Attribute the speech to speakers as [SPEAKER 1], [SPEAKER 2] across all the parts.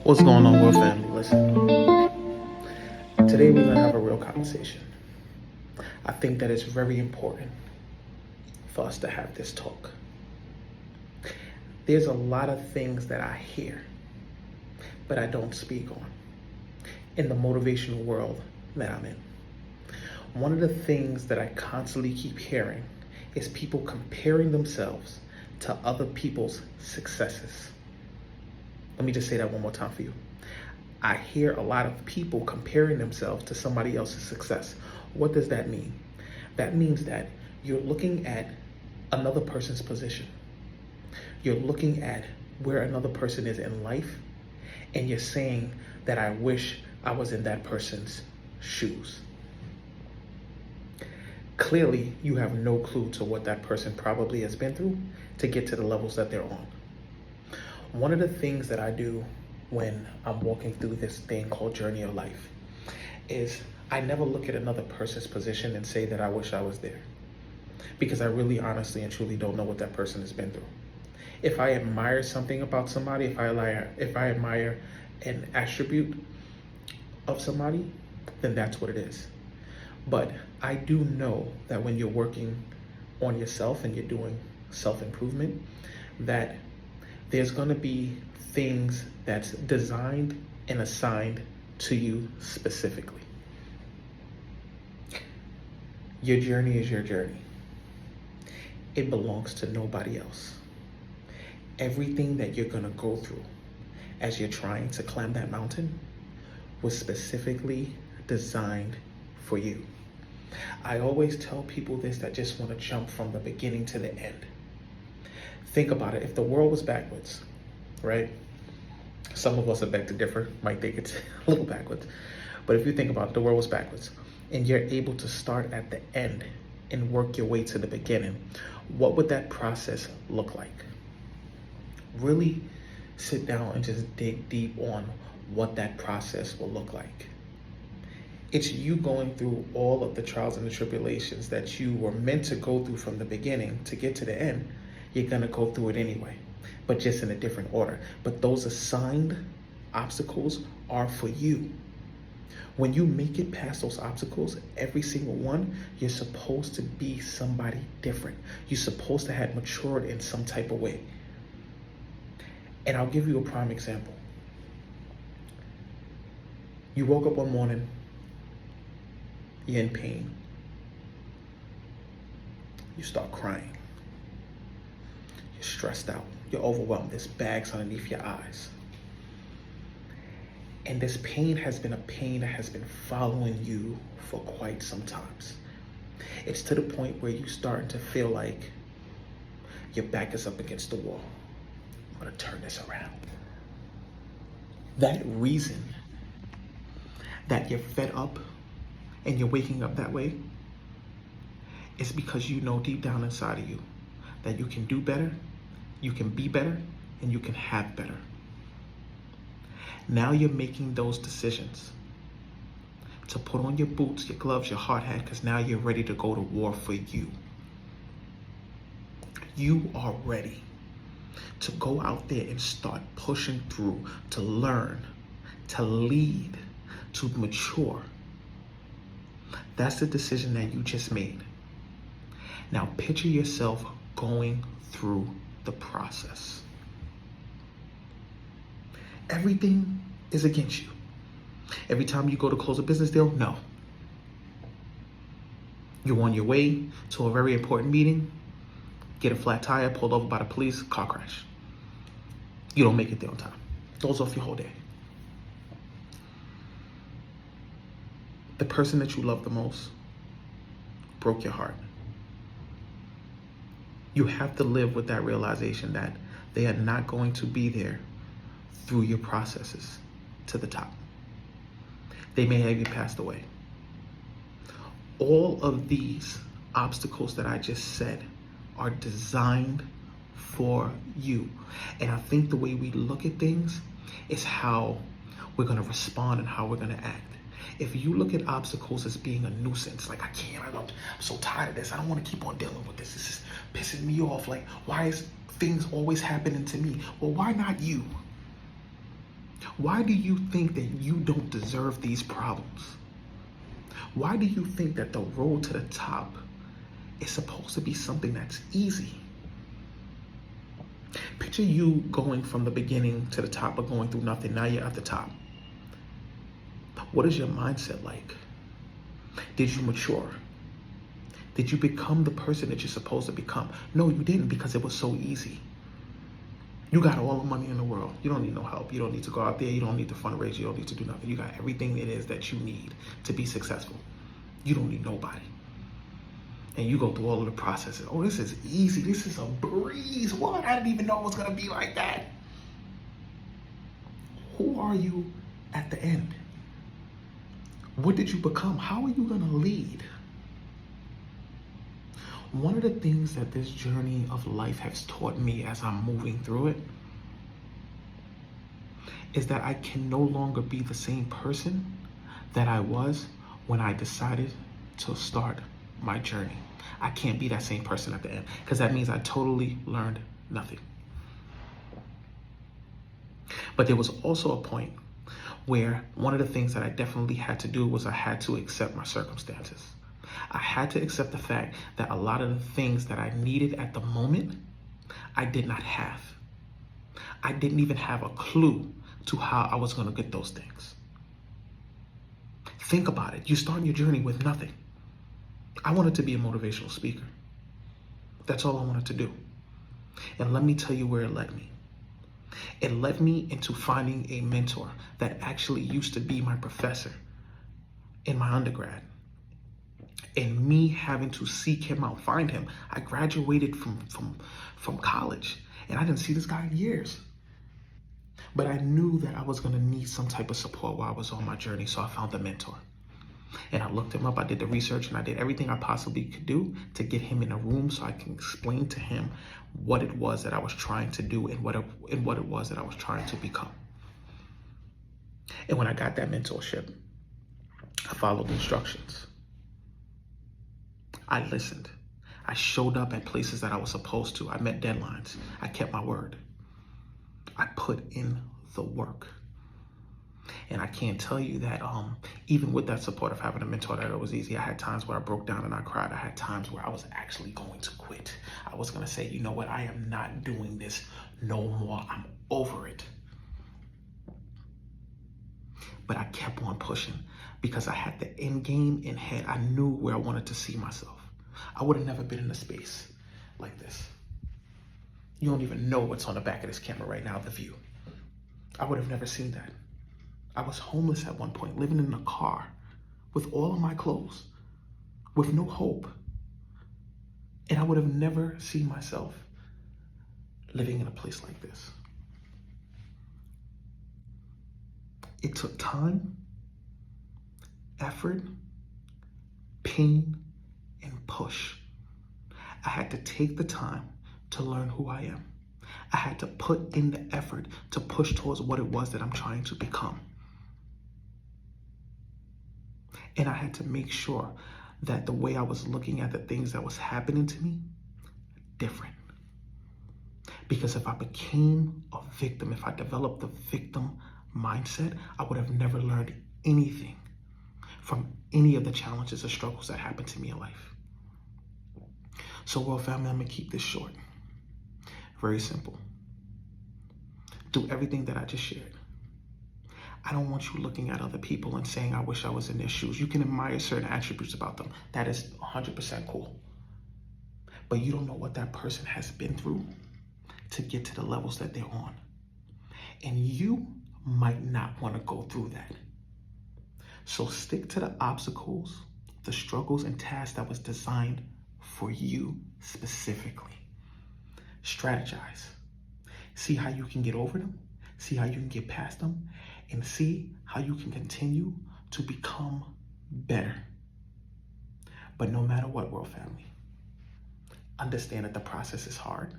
[SPEAKER 1] What's going on, world family? Listen, today we're gonna have a real conversation. I think that it's very important for us to have this talk. There's a lot of things that I hear, but I don't speak on in the motivational world that I'm in. One of the things that I constantly keep hearing is people comparing themselves to other people's successes. Let me just say that one more time for you. I hear a lot of people comparing themselves to somebody else's success. What does that mean? That means that you're looking at another person's position. You're looking at where another person is in life, and you're saying that I wish I was in that person's shoes. Clearly, you have no clue to what that person probably has been through to get to the levels that they're on. One of the things that I do when I'm walking through this thing called journey of life is I never look at another person's position and say that I wish I was there, because I really honestly and truly don't know what that person has been through. If I admire something about somebody, if I admire an attribute of somebody, then that's what it is. But I do know that when you're working on yourself and you're doing self-improvement, that there's going to be things that's designed and assigned to you specifically. Your journey is your journey. It belongs to nobody else. Everything that you're going to go through as you're trying to climb that mountain was specifically designed for you. I always tell people this that just want to jump from the beginning to the end. Think about it. If the world was backwards, right? Some of us are beg to differ, might think it's a little backwards. But if you think about it, the world was backwards, and you're able to start at the end and work your way to the beginning, what would that process look like? Really sit down and just dig deep on what that process will look like. It's you going through all of the trials and the tribulations that you were meant to go through from the beginning to get to the end. You're gonna go through it anyway, but just in a different order. But those assigned obstacles are for you. When you make it past those obstacles, every single one, you're supposed to be somebody different. You're supposed to have matured in some type of way. And I'll give you a prime example. You woke up one morning, you're in pain. You start crying. You're stressed out. You're overwhelmed. There's bags underneath your eyes. And this pain has been a pain that has been following you for quite some times. It's to the point where you're starting to feel like your back is up against the wall. I'm gonna turn this around. That reason that you're fed up and you're waking up that way is because you know deep down inside of you that you can do better, you can be better, and you can have better. Now you're making those decisions to put on your boots, your gloves, your hard hat, because now you're ready to go to war for you. You are ready to go out there and start pushing through, to learn, to lead, to mature. That's the decision that you just made. Now picture yourself going through the process. Everything is against you. Every time you go to close a business deal, no. You're on your way to a very important meeting, get a flat tire, pulled over by the police, car crash. You don't make it there on time. Throws off your whole day. The person that you love the most broke your heart. You have to live with that realization that they are not going to be there through your processes to the top. They may have you passed away. All of these obstacles that I just said are designed for you. And I think the way we look at things is how we're going to respond and how we're going to act. If you look at obstacles as being a nuisance, like I'm so tired of this, I don't want to keep on dealing with this. This is pissing me off. Like, why is things always happening to me? Well, why not you? Why do you think that you don't deserve these problems? Why do you think that the road to the top is supposed to be something that's easy? Picture you going from the beginning to the top of going through nothing. Now you're at the top. What is your mindset like? Did you mature? Did you become the person that you're supposed to become? No, you didn't, because it was so easy. You got all the money in the world. You don't need no help. You don't need to go out there. You don't need to fundraise. You don't need to do nothing. You got everything it is that you need to be successful. You don't need nobody. And you go through all of the processes. Oh, this is easy. This is a breeze. What? I didn't even know it was going to be like that. Who are you at the end? What did you become? How are you going to lead? One of the things that this journey of life has taught me as I'm moving through it is that I can no longer be the same person that I was when I decided to start my journey. I can't be that same person at the end, because that means I totally learned nothing. But there was also a point where one of the things that I definitely had to do was I had to accept my circumstances. I had to accept the fact that a lot of the things that I needed at the moment, I did not have. I didn't even have a clue to how I was going to get those things. Think about it. You start your journey with nothing. I wanted to be a motivational speaker. That's all I wanted to do. And let me tell you where it led me. It led me into finding a mentor that actually used to be my professor in my undergrad. And me having to seek him out, find him. I graduated from college, and I didn't see this guy in years. But I knew that I was going to need some type of support while I was on my journey, so I found a mentor. And I looked him up, I did the research, and I did everything I possibly could do to get him in a room so I can explain to him what it was that I was trying to do and what it was that I was trying to become. And when I got that mentorship, I followed the instructions. I listened. I showed up at places that I was supposed to. I met deadlines. I kept my word. I put in the work. And I can't tell you that even with that support of having a mentor, that it was easy. I had times where I broke down and I cried. I had times where I was actually going to quit. I was going to say, you know what? I am not doing this no more. I'm over it. But I kept on pushing because I had the end game in head. I knew where I wanted to see myself. I would have never been in a space like this. You don't even know what's on the back of this camera right now, the view. I would have never seen that. I was homeless at one point, living in a car with all of my clothes, with no hope. And I would have never seen myself living in a place like this. It took time, effort, pain, and push. I had to take the time to learn who I am. I had to put in the effort to push towards what it was that I'm trying to become. And I had to make sure that the way I was looking at the things that was happening to me, different. Because if I became a victim, if I developed the victim mindset, I would have never learned anything from any of the challenges or struggles that happened to me in life. So, world family, I'm gonna keep this short. Very simple. Do everything that I just shared. I don't want you looking at other people and saying, I wish I was in their shoes. You can admire certain attributes about them. That is 100% cool. But you don't know what that person has been through to get to the levels that they're on. And you might not want to go through that. So stick to the obstacles, the struggles and tasks that was designed for you specifically. Strategize. See how you can get over them. See how you can get past them. And see how you can continue to become better. But no matter what, world family, understand that the process is hard.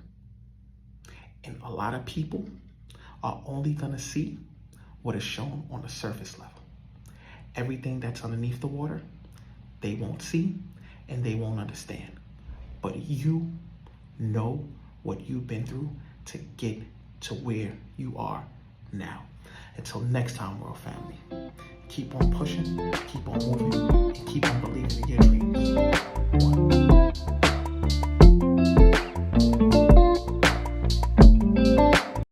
[SPEAKER 1] And a lot of people are only going to see what is shown on the surface level. Everything that's underneath the water, they won't see and they won't understand. But you know what you've been through to get to where you are now. Until next time, world family. Keep on pushing, keep on moving, and keep on believing in your dreams. One.